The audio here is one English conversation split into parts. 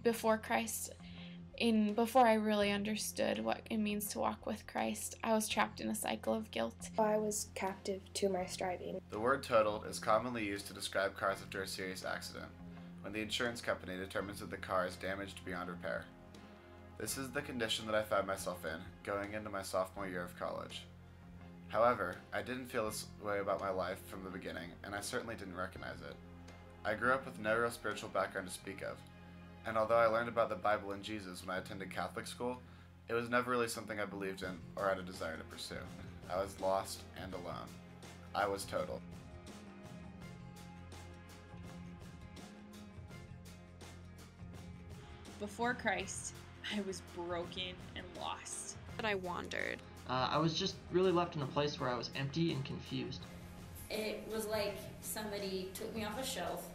before Christ, before I really understood what it means to walk with Christ, I was trapped in a cycle of guilt. I was captive to my striving. The word totaled is commonly used to describe cars after a serious accident, when the insurance company determines that the car is damaged beyond repair. This is the condition that I found myself in, going into my sophomore year of college. However, I didn't feel this way about my life from the beginning, and I certainly didn't recognize it. I grew up with no real spiritual background to speak of, and although I learned about the Bible and Jesus when I attended Catholic school, it was never really something I believed in or had a desire to pursue. I was lost and alone. I was total. Before Christ, I was broken and lost. But I wandered. I was just really left in a place where I was empty and confused. It was like somebody took me off a shelf,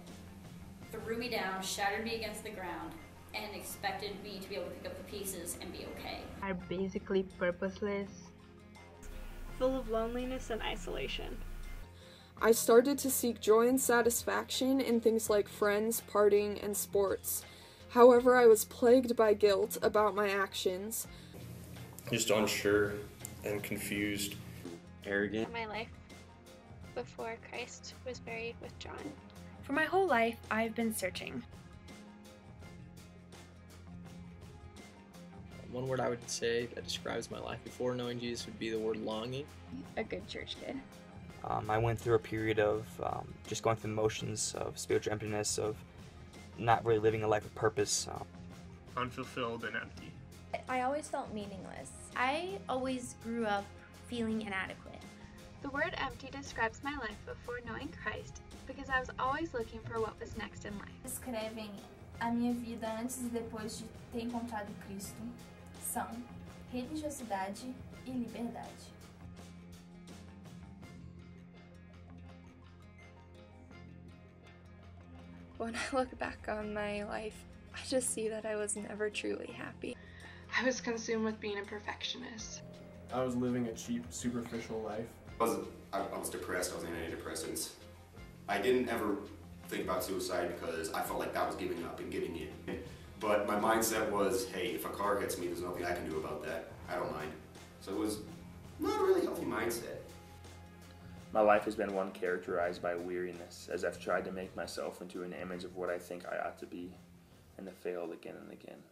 threw me down, shattered me against the ground, and expected me to be able to pick up the pieces and be okay. Are basically purposeless, full of loneliness and isolation. I started to seek joy and satisfaction in things like friends, partying, and sports. However, I was plagued by guilt about my actions. Just unsure and confused. Arrogant. My life before Christ was very withdrawn. For my whole life, I've been searching. One word I would say that describes my life before knowing Jesus would be the word longing. A good church kid. I went through a period of just going through the motions of spiritual emptiness, of not really living a life of purpose. Unfulfilled and empty. I always felt meaningless. I always grew up feeling inadequate. The word empty describes my life before knowing Christ, because I was always looking for what was next in life. Descrevem a minha vida antes e depois de ter encontrado Cristo. São religiosidade e liberdade. When I look back on my life, I just see that I was never truly happy. I was consumed with being a perfectionist. I was living a cheap, superficial life. I was depressed. I was on antidepressants. I didn't ever think about suicide because I felt like that was giving up and giving in. But my mindset was, hey, if a car hits me, there's nothing I can do about that. I don't mind. So it was not a really healthy mindset. My life has been one characterized by weariness, as I've tried to make myself into an image of what I think I ought to be, and have failed again and again.